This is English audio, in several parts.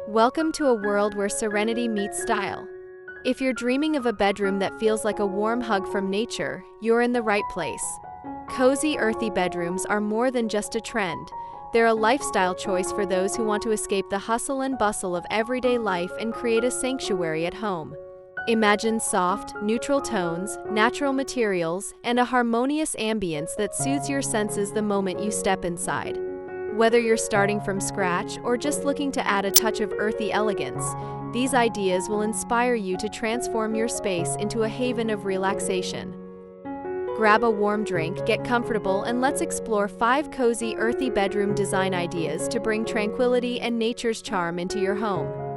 Welcome to a world where serenity meets style. If you're dreaming of a bedroom that feels like a warm hug from nature, you're in the right place. Cozy, earthy bedrooms are more than just a trend. They're a lifestyle choice for those who want to escape the hustle and bustle of everyday life and create a sanctuary at home. Imagine soft, neutral tones, natural materials, and a harmonious ambience that soothes your senses the moment you step inside. Whether you're starting from scratch or just looking to add a touch of earthy elegance, these ideas will inspire you to transform your space into a haven of relaxation. Grab a warm drink, get comfortable, and let's explore 5 cozy, earthy bedroom design ideas to bring tranquility and nature's charm into your home.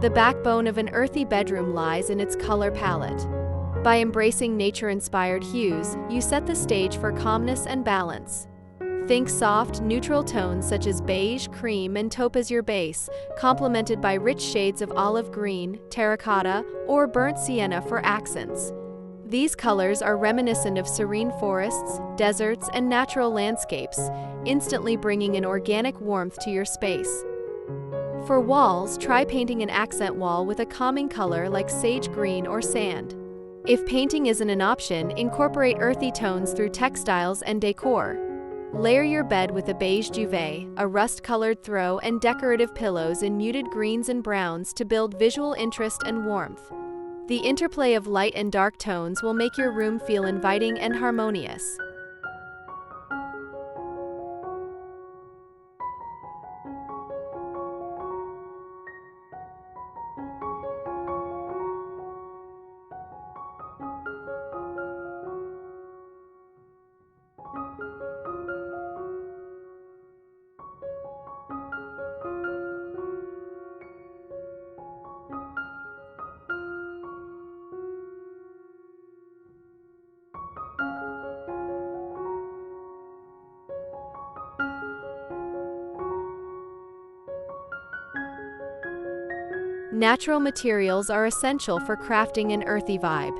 The backbone of an earthy bedroom lies in its color palette. By embracing nature-inspired hues, you set the stage for calmness and balance. Think soft, neutral tones such as beige, cream, and taupe as your base, complemented by rich shades of olive green, terracotta, or burnt sienna for accents. These colors are reminiscent of serene forests, deserts, and natural landscapes, instantly bringing an organic warmth to your space. For walls, try painting an accent wall with a calming color like sage green or sand. If painting isn't an option, incorporate earthy tones through textiles and decor. Layer your bed with a beige duvet, a rust-colored throw, and decorative pillows in muted greens and browns to build visual interest and warmth. The interplay of light and dark tones will make your room feel inviting and harmonious. Natural materials are essential for crafting an earthy vibe.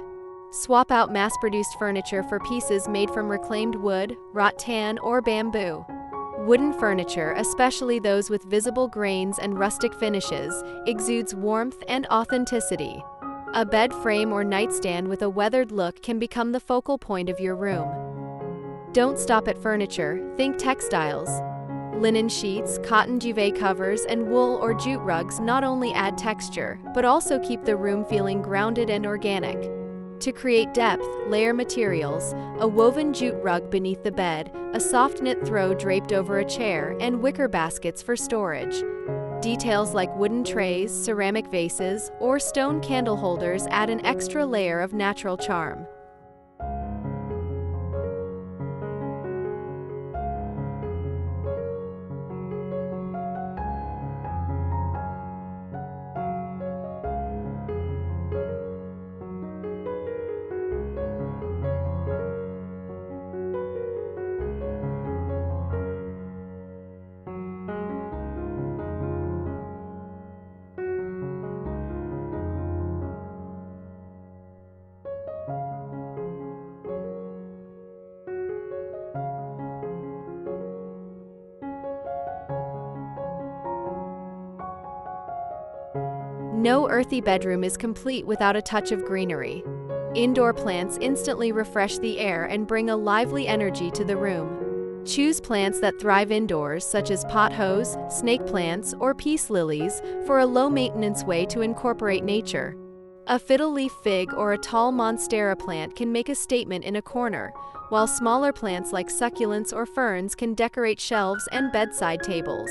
Swap out mass-produced furniture for pieces made from reclaimed wood, rattan, or bamboo. Wooden furniture, especially those with visible grains and rustic finishes, exudes warmth and authenticity. A bed frame or nightstand with a weathered look can become the focal point of your room. Don't stop at furniture, think textiles. Linen sheets, cotton duvet covers, and wool or jute rugs not only add texture, but also keep the room feeling grounded and organic. To create depth, layer materials, a woven jute rug beneath the bed, a soft knit throw draped over a chair, and wicker baskets for storage. Details like wooden trays, ceramic vases, or stone candle holders add an extra layer of natural charm. No earthy bedroom is complete without a touch of greenery. Indoor plants instantly refresh the air and bring a lively energy to the room. Choose plants that thrive indoors, such as pothos, snake plants, or peace lilies, for a low-maintenance way to incorporate nature. A fiddle-leaf fig or a tall monstera plant can make a statement in a corner, while smaller plants like succulents or ferns can decorate shelves and bedside tables.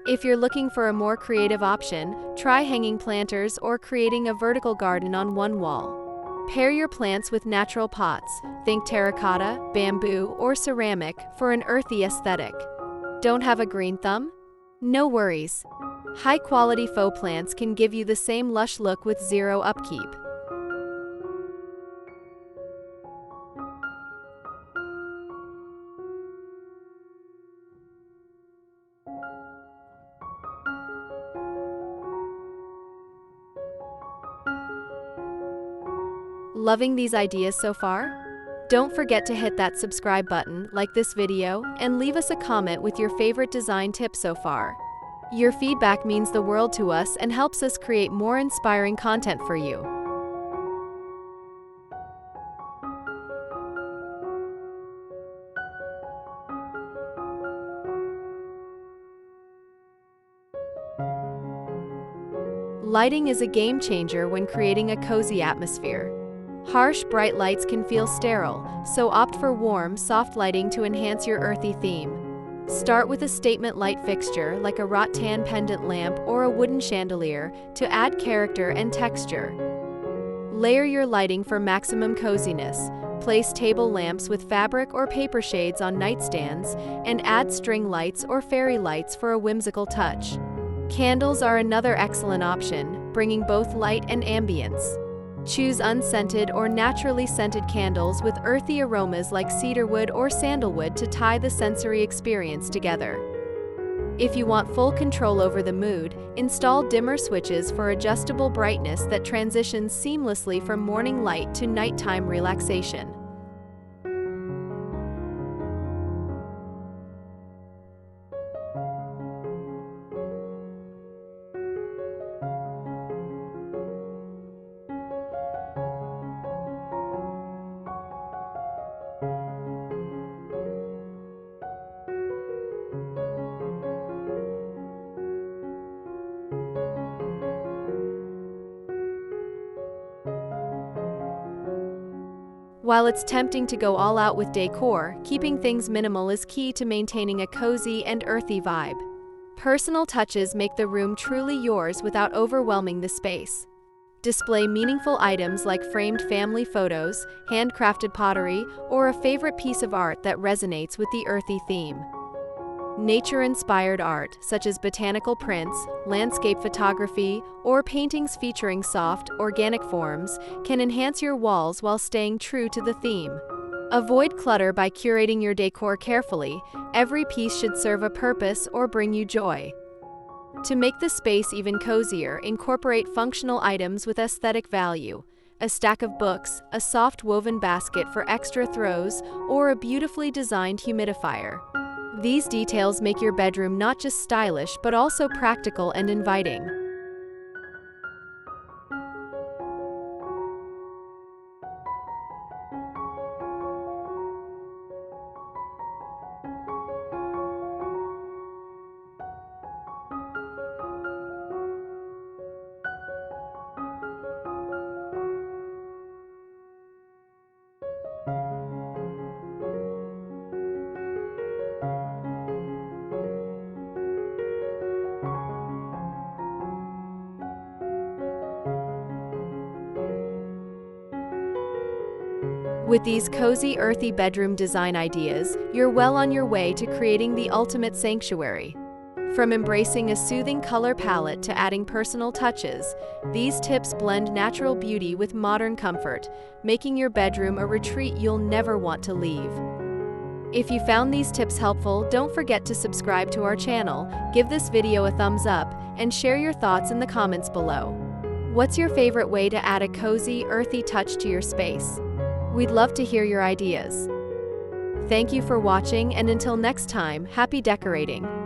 If you're looking for a more creative option, try hanging planters or creating a vertical garden on one wall. Pair your plants with natural pots, think terracotta, bamboo, or ceramic, for an earthy aesthetic. Don't have a green thumb? No worries. High-quality faux plants can give you the same lush look with zero upkeep. Loving these ideas so far? Don't forget to hit that subscribe button, like this video, and leave us a comment with your favorite design tip so far. Your feedback means the world to us and helps us create more inspiring content for you. Lighting is a game changer when creating a cozy atmosphere. Harsh, bright lights can feel sterile, so opt for warm, soft lighting to enhance your earthy theme. Start with a statement light fixture like a rattan pendant lamp or a wooden chandelier to add character and texture. Layer your lighting for maximum coziness. Place table lamps with fabric or paper shades on nightstands, and add string lights or fairy lights for a whimsical touch. Candles are another excellent option, bringing both light and ambience. Choose unscented or naturally scented candles with earthy aromas like cedarwood or sandalwood to tie the sensory experience together. If you want full control over the mood, install dimmer switches for adjustable brightness that transitions seamlessly from morning light to nighttime relaxation. While it's tempting to go all out with decor, keeping things minimal is key to maintaining a cozy and earthy vibe. Personal touches make the room truly yours without overwhelming the space. Display meaningful items like framed family photos, handcrafted pottery, or a favorite piece of art that resonates with the earthy theme. Nature-inspired art, such as botanical prints, landscape photography, or paintings featuring soft, organic forms, can enhance your walls while staying true to the theme. Avoid clutter by curating your decor carefully. Every piece should serve a purpose or bring you joy. To make the space even cozier, incorporate functional items with aesthetic value. A stack of books, a soft woven basket for extra throws, or a beautifully designed humidifier. These details make your bedroom not just stylish but also practical and inviting. With these cozy, earthy bedroom design ideas, you're well on your way to creating the ultimate sanctuary. From embracing a soothing color palette to adding personal touches, these tips blend natural beauty with modern comfort, making your bedroom a retreat you'll never want to leave. If you found these tips helpful, don't forget to subscribe to our channel, give this video a thumbs up, and share your thoughts in the comments below. What's your favorite way to add a cozy, earthy touch to your space? We'd love to hear your ideas. Thank you for watching, and until next time, happy decorating!